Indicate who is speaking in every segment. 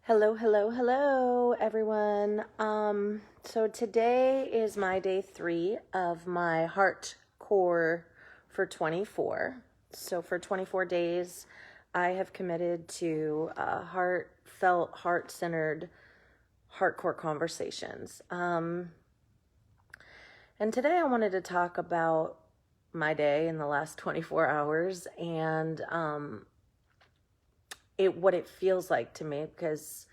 Speaker 1: Hello, hello, hello, everyone. So today is my day 3 of my heart core for 24. So for 24 days, I have committed to heartfelt, heart-centered, heart core conversations. And today I wanted to talk about my day in the last 24 hours and what it feels like to me, because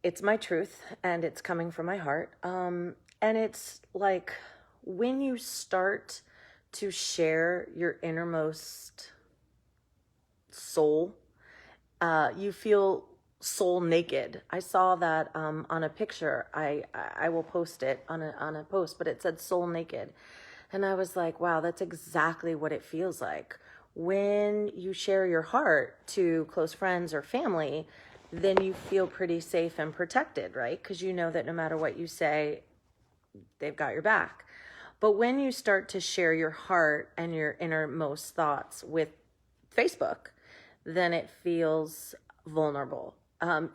Speaker 1: it's my truth and it's coming from my heart. And it's like when you start to share your innermost soul, you feel soul naked. I saw that on a picture. I will post it on a post, but it said soul naked. And I was like, wow, that's exactly what it feels like. When you share your heart to close friends or family, then you feel pretty safe and protected, right? Because you know that no matter what you say, they've got your back. But when you start to share your heart and your innermost thoughts with Facebook, then it feels vulnerable.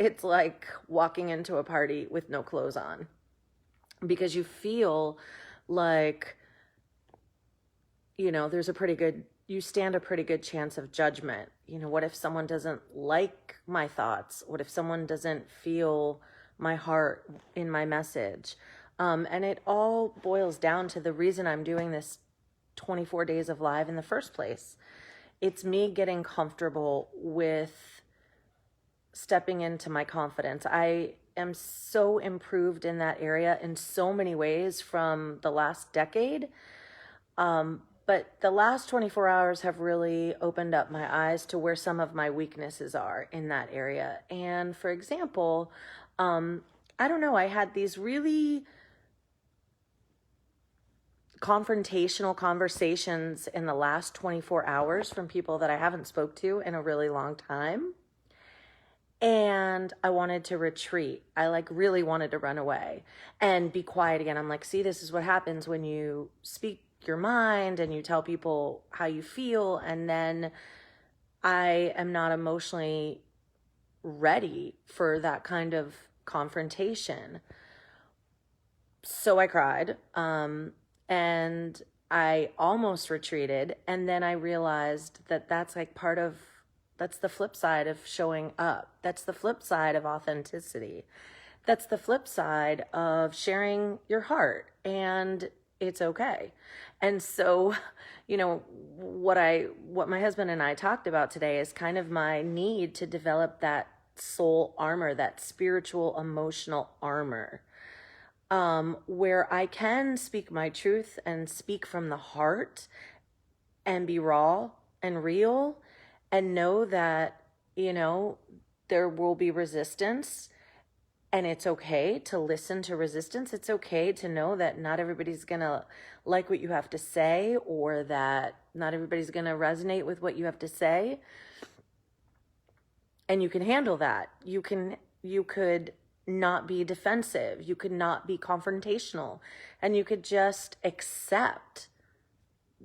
Speaker 1: It's like walking into a party with no clothes on, because you feel like, you stand a pretty good chance of judgment. What if someone doesn't like my thoughts? What if someone doesn't feel my heart in my message? And it all boils down to the reason I'm doing this 24 days of live in the first place. It's me getting comfortable with stepping into my confidence. I am so improved in that area in so many ways from the last decade. But the last 24 hours have really opened up my eyes to where some of my weaknesses are in that area. And for example, I don't know, I had these really confrontational conversations in the last 24 hours from people that I haven't spoke to in a really long time. And I wanted to retreat. I really wanted to run away and be quiet again. I'm like, see, this is what happens when you speak your mind and you tell people how you feel, and then I am not emotionally ready for that kind of confrontation. So I cried, and I almost retreated, and then I realized that that's the flip side of showing up. That's the flip side of authenticity. That's the flip side of sharing your heart, and it's okay. And so, what my husband and I talked about today is kind of my need to develop that soul armor, that spiritual emotional armor, where I can speak my truth and speak from the heart and be raw and real, and know that, there will be resistance, and it's okay to listen to resistance. It's okay to know that not everybody's going to like what you have to say, or that not everybody's going to resonate with what you have to say. And you can handle that. You could not be defensive. You could not be confrontational, and you could just accept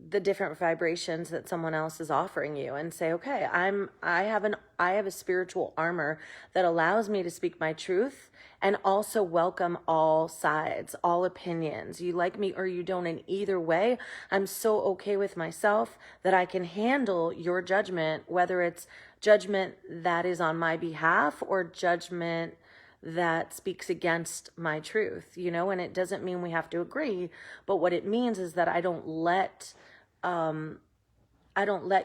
Speaker 1: the different vibrations that someone else is offering you and say, okay, I have a spiritual armor that allows me to speak my truth and also welcome all sides, all opinions. You like me or you don't, in either way, I'm so okay with myself that I can handle your judgment, whether it's judgment that is on my behalf or judgment that speaks against my truth, and it doesn't mean we have to agree, but what it means is that I don't let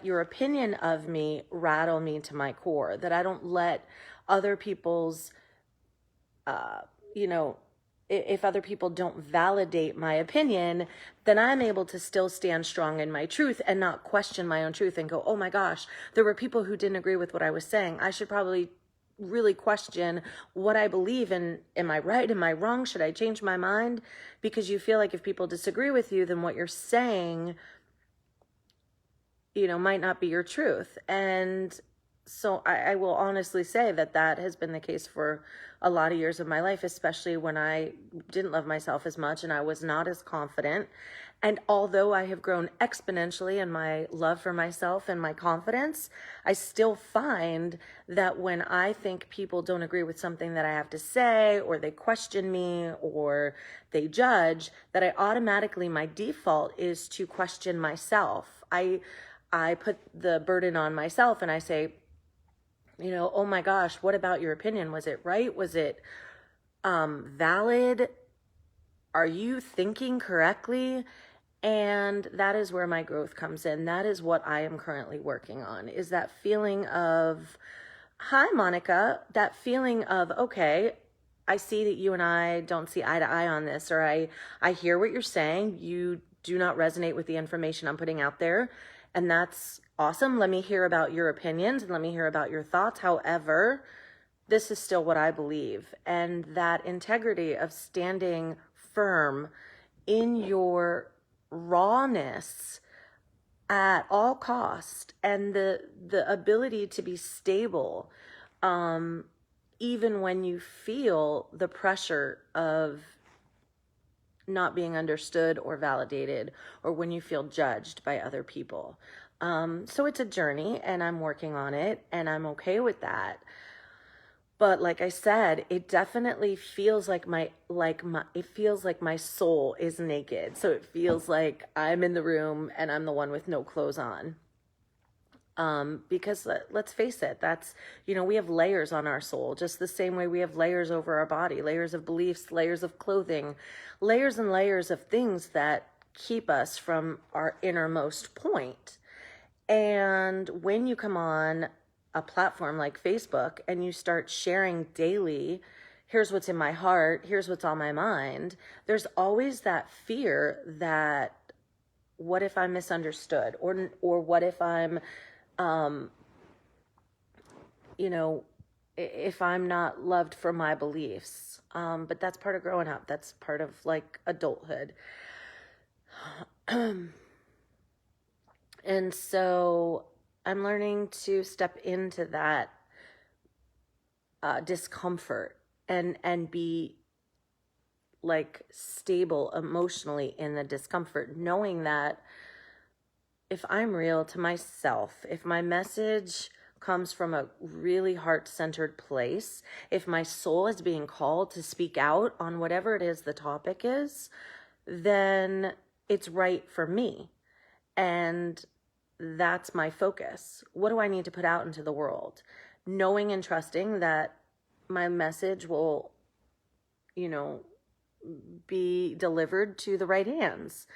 Speaker 1: your opinion of me rattle me to my core, that I don't let other people's, if other people don't validate my opinion, then I'm able to still stand strong in my truth and not question my own truth and go, oh my gosh, there were people who didn't agree with what I was saying. I should probably really question what I believe in. Am I right? Am I wrong? Should I change my mind? Because you feel like if people disagree with you, then what you're saying, might not be your truth. And so I will honestly say that that has been the case for a lot of years of my life, especially when I didn't love myself as much and I was not as confident. And although I have grown exponentially in my love for myself and my confidence, I still find that when I think people don't agree with something that I have to say, or they question me, or they judge, that I automatically, my default is to question myself. I put the burden on myself and I say, oh my gosh, what about your opinion? Was it right? Was it valid? Are you thinking correctly? And that is where my growth comes in. That is what I am currently working on, is that feeling of, hi, Monica, that feeling of, okay, I see that you and I don't see eye to eye on this, or I hear what you're saying. You do not resonate with the information I'm putting out there. And that's awesome. Let me hear about your opinions and let me hear about your thoughts. However, this is still what I believe. And that integrity of standing firm in your rawness at all cost, and the ability to be stable, even when you feel the pressure of not being understood or validated, or when you feel judged by other people. So it's a journey and I'm working on it and I'm okay with that. But like I said, it definitely feels like it feels like my soul is naked. So it feels like I'm in the room and I'm the one with no clothes on. Because let's face it, that's, we have layers on our soul, just the same way we have layers over our body, layers of beliefs, layers of clothing, layers and layers of things that keep us from our innermost point. And when you come on a platform like Facebook and you start sharing daily, here's what's in my heart, here's what's on my mind, there's always that fear that, what if I'm misunderstood, or what if I'm if I'm not loved for my beliefs. But that's part of growing up. That's part of like adulthood. And so I'm learning to step into that discomfort and be like stable emotionally in the discomfort, knowing that if I'm real to myself, if my message comes from a really heart-centered place, if my soul is being called to speak out on whatever it is the topic is, then it's right for me. And that's my focus. What do I need to put out into the world? Knowing and trusting that my message will, be delivered to the right hands.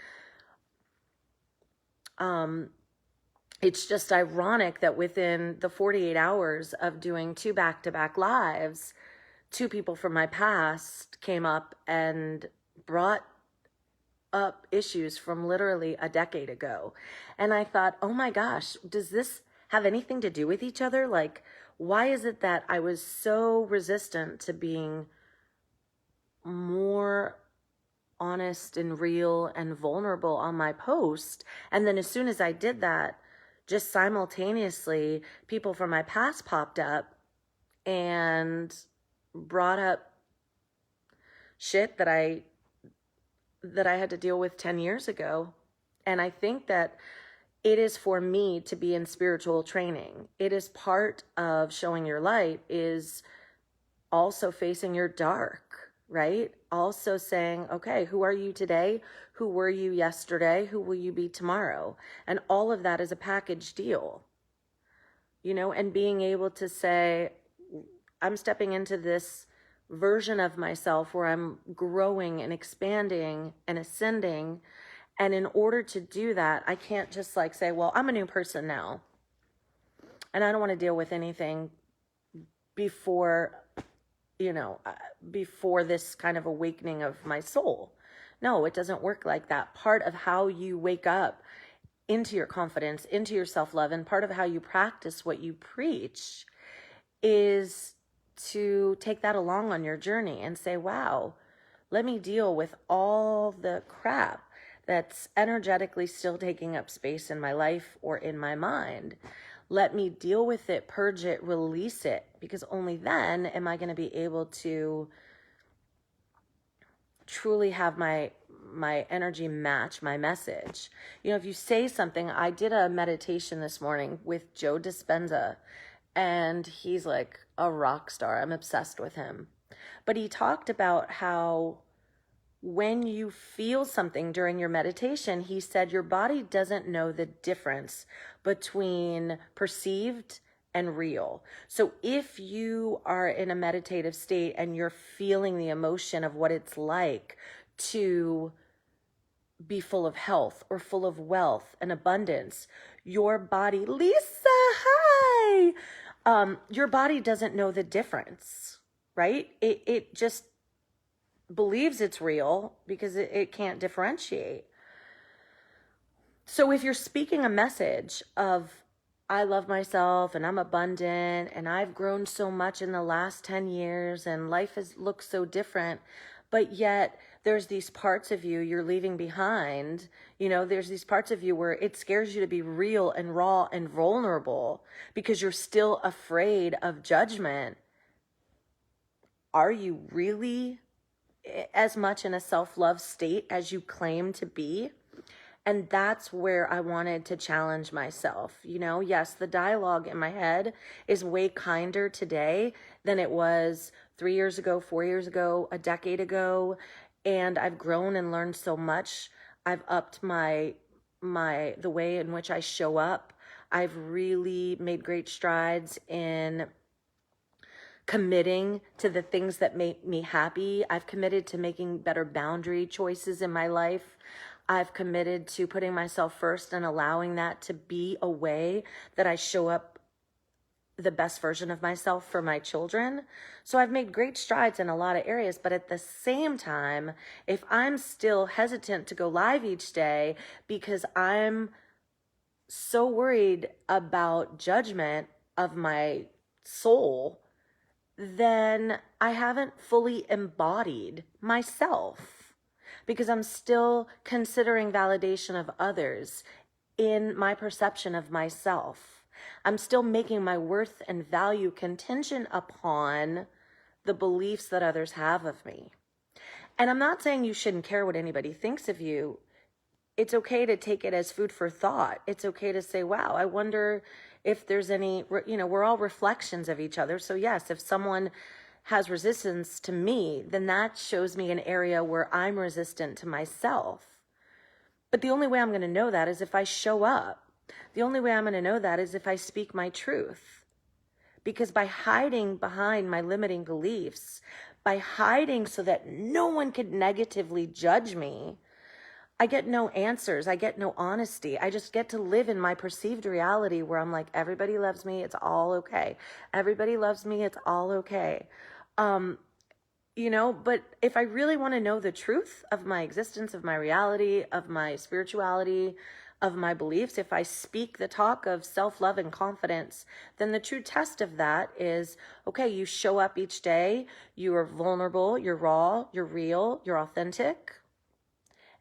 Speaker 1: It's just ironic that within the 48 hours of doing 2 back-to-back lives, 2 people from my past came up and brought up issues from literally a decade ago. And I thought, oh my gosh, does this have anything to do with each other? Like, why is it that I was so resistant to being more honest and real and vulnerable on my post? And then as soon as I did that, just simultaneously, people from my past popped up and brought up shit that I had to deal with 10 years ago. And I think that it is for me to be in spiritual training. It is part of showing your light, is also facing your dark, right? Also saying, okay, who are you today? Who were you yesterday? Who will you be tomorrow? And all of that is a package deal, and being able to say, I'm stepping into this version of myself where I'm growing and expanding and ascending. And in order to do that, I can't just say, well, I'm a new person now, and I don't want to deal with anything before this kind of awakening of my soul. No, it doesn't work like that. Part of how you wake up into your confidence, into your self-love, and part of how you practice what you preach is to take that along on your journey and say, wow, let me deal with all the crap that's energetically still taking up space in my life or in my mind. Let me deal with it, purge it, release it, because only then am I going to be able to truly have my energy match my message. You know, if you say something, I did a meditation this morning with Joe Dispenza, and he's like a rock star. I'm obsessed with him. But he talked about how when you feel something during your meditation, he said your body doesn't know the difference between perceived and real. So if you are in a meditative state and you're feeling the emotion of what it's like to be full of health or full of wealth and abundance, your body, Lisa, hi! Your body doesn't know the difference, right? It just believes it's real because it can't differentiate. So if you're speaking a message of, I love myself and I'm abundant and I've grown so much in the last 10 years and life has looked so different, but yet there's these parts of you you're leaving behind, you know, there's these parts of you where it scares you to be real and raw and vulnerable because you're still afraid of judgment. Are you really as much in a self-love state as you claim to be? And that's where I wanted to challenge myself. You know, yes, the dialogue in my head is way kinder today than it was 3 years ago, 4 years ago, a decade ago. And I've grown and learned so much. I've upped the way in which I show up. I've really made great strides in committing to the things that make me happy. I've committed to making better boundary choices in my life. I've committed to putting myself first and allowing that to be a way that I show up the best version of myself for my children. So I've made great strides in a lot of areas, but at the same time, if I'm still hesitant to go live each day because I'm so worried about judgment of my soul, then I haven't fully embodied myself because I'm still considering validation of others in my perception of myself. I'm still making my worth and value contingent upon the beliefs that others have of me. And I'm not saying you shouldn't care what anybody thinks of you. It's okay to take it as food for thought. It's okay to say, wow, I wonder if there's any, you know, we're all reflections of each other. So yes, if someone has resistance to me, then that shows me an area where I'm resistant to myself. But the only way I'm going to know that is if I show up. The only way I'm going to know that is if I speak my truth. Because by hiding behind my limiting beliefs, by hiding so that no one could negatively judge me, I get no answers. I get no honesty. I just get to live in my perceived reality where I'm like, everybody loves me. It's all okay. Everybody loves me. It's all okay. You know, but if I really want to know the truth of my existence, of my reality, of my spirituality, of my beliefs, if I speak the talk of self-love and confidence, then the true test of that is, okay, you show up each day, you are vulnerable, you're raw, you're real, you're authentic.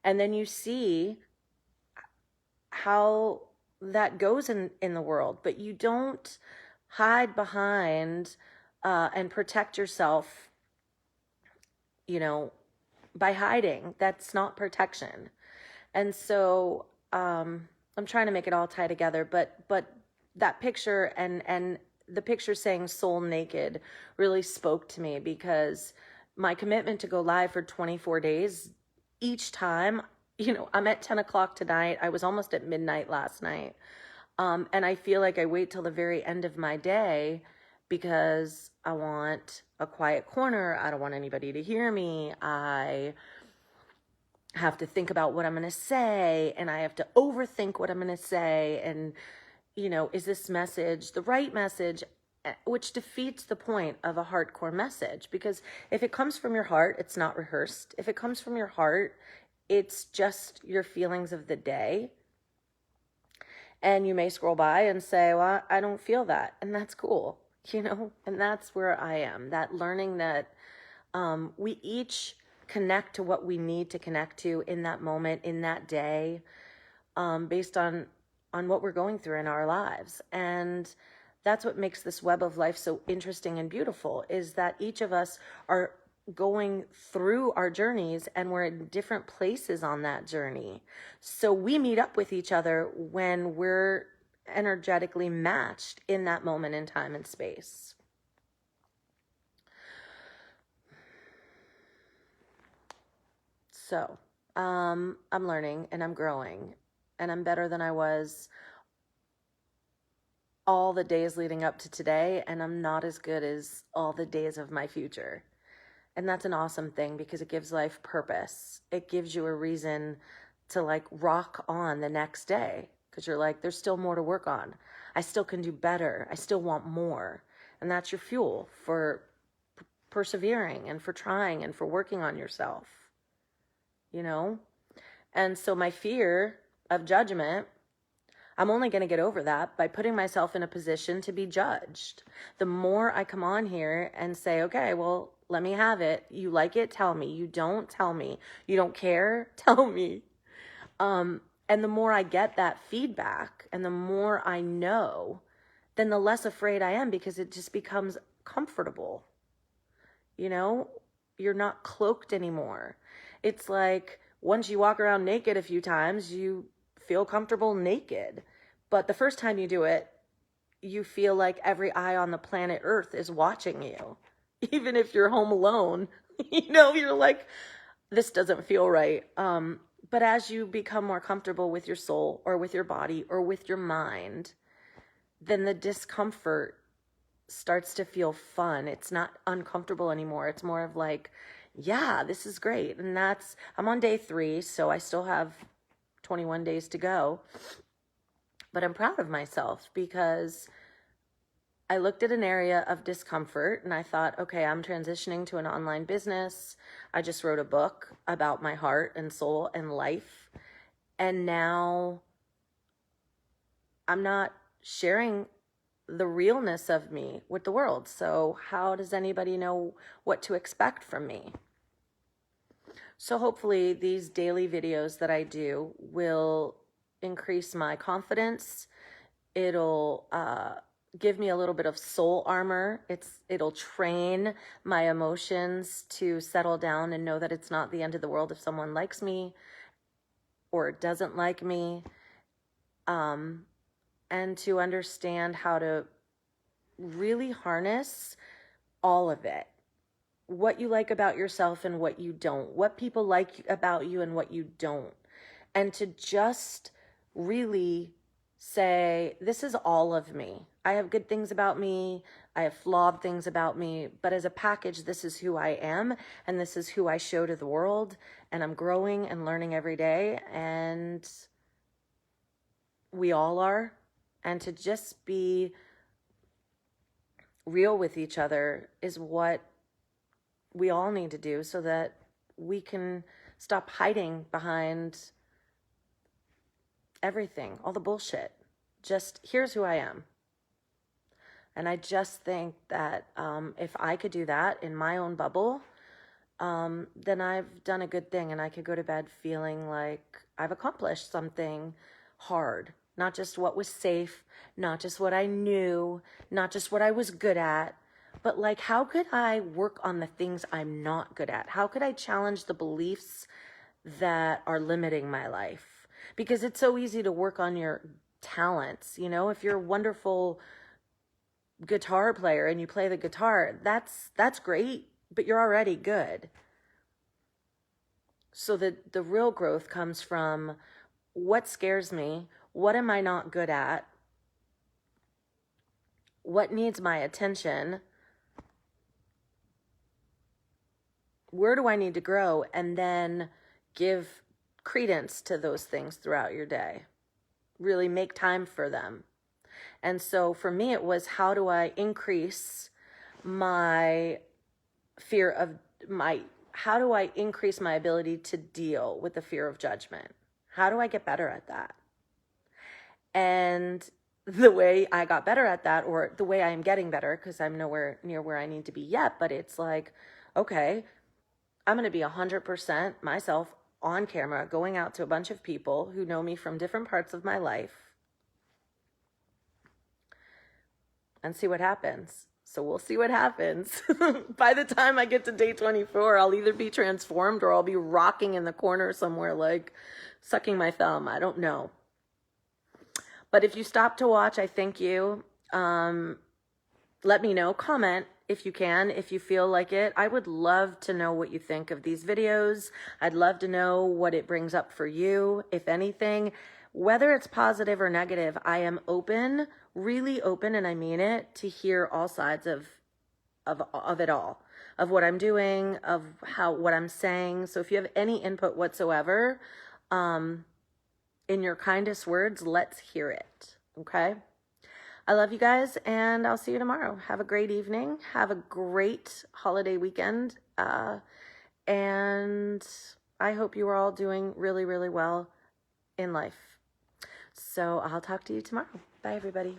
Speaker 1: And then you see how that goes in the world, but you don't hide behind and protect yourself, you know, by hiding. That's not protection. And so I'm trying to make it all tie together, but that picture and the picture saying soul naked really spoke to me because my commitment to go live for 24 days, each time, you know, I'm at 10 o'clock tonight. I was almost at midnight last night. And I feel like I wait till the very end of my day because I want a quiet corner. I don't want anybody to hear me. I have to think about what I'm going to say, and I have to overthink what I'm going to say. And, you know, is this message the right message? Which defeats the point of a hardcore message, because if it comes from your heart, it's not rehearsed. If it comes from your heart, it's just your feelings of the day. And you may scroll by and say, well, I don't feel that. And that's cool, you know, and that's where I am, that learning that we each connect to what we need to connect to in that moment, in that day, based on on what we're going through in our lives. And that's what makes this web of life so interesting and beautiful, is that each of us are going through our journeys and we're in different places on that journey. So we meet up with each other when we're energetically matched in that moment in time and space. So I'm learning and I'm growing and I'm better than I was all the days leading up to today, and I'm not as good as all the days of my future. And that's an awesome thing, because it gives life purpose. It gives you a reason to like rock on the next day, because you're like, there's still more to work on. I still can do better. I still want more. And that's your fuel for persevering and for trying and for working on yourself, you know? And so my fear of judgment, I'm only going to get over that by putting myself in a position to be judged. The more I come on here and say, okay, well, let me have it. You like it? Tell me. You don't? Tell me. You don't care? Tell me. And the more I get that feedback and the more I know, then the less afraid I am, because it just becomes comfortable. You know, you're not cloaked anymore. It's like once you walk around naked a few times, you feel comfortable naked. But the first time you do it, you feel like every eye on the planet Earth is watching you. Even if you're home alone, you know, you're like, this doesn't feel right. But as you become more comfortable with your soul or with your body or with your mind, then the discomfort starts to feel fun. It's not uncomfortable anymore. It's more of like, yeah, this is great. And I'm on day 3, so I still have 21 days to go. But I'm proud of myself, because I looked at an area of discomfort and I thought, okay, I'm transitioning to an online business. I just wrote a book about my heart and soul and life. And now I'm not sharing the realness of me with the world. So how does anybody know what to expect from me? So hopefully these daily videos that I do will increase my confidence. It'll give me a little bit of soul armor. It'll train my emotions to settle down and know that it's not the end of the world if someone likes me or doesn't like me. And to understand how to really harness all of it. What you like about yourself and what you don't. What people like about you and what you don't. And to just really say, this is all of me. I have good things about me. I have flawed things about me. But as a package, this is who I am. And this is who I show to the world. And I'm growing and learning every day. And we all are. And to just be real with each other is what we all need to do, so that we can stop hiding behind everything, all the bullshit. Just, here's who I am. And I just think that if I could do that in my own bubble, then I've done a good thing, and I could go to bed feeling like I've accomplished something hard. Not just what was safe, not just what I knew, not just what I was good at, but like, how could I work on the things I'm not good at? How could I challenge the beliefs that are limiting my life? Because it's so easy to work on your talents. You know, if you're a wonderful guitar player and you play the guitar, that's great, but you're already good. So the real growth comes from what scares me, what am I not good at, what needs my attention, where do I need to grow, and then give credence to those things throughout your day. Really make time for them. And so for me, it was, how do I increase my fear of how do I increase my ability to deal with the fear of judgment? How do I get better at that? And the way I got better at that, or the way I am getting better, because I'm nowhere near where I need to be yet, but it's like, okay, I'm going to be 100% myself on camera, going out to a bunch of people who know me from different parts of my life. and see what happens. So we'll see what happens. By the time I get to day 24, I'll either be transformed or I'll be rocking in the corner somewhere, like sucking my thumb. I don't know. But if you stop to watch, I thank you. Let me know, comment if you can, if you feel like it. I would love to know what you think of these videos. I'd love to know what it brings up for you, if anything. Whether it's positive or negative, I am open, really open, and I mean it, to hear all sides of it all, of what I'm doing, of what I'm saying. So if you have any input whatsoever, in your kindest words, let's hear it. Okay? I love you guys, and I'll see you tomorrow. Have a great evening. Have a great holiday weekend. And I hope you are all doing really, really well in life. So I'll talk to you tomorrow. Bye, everybody.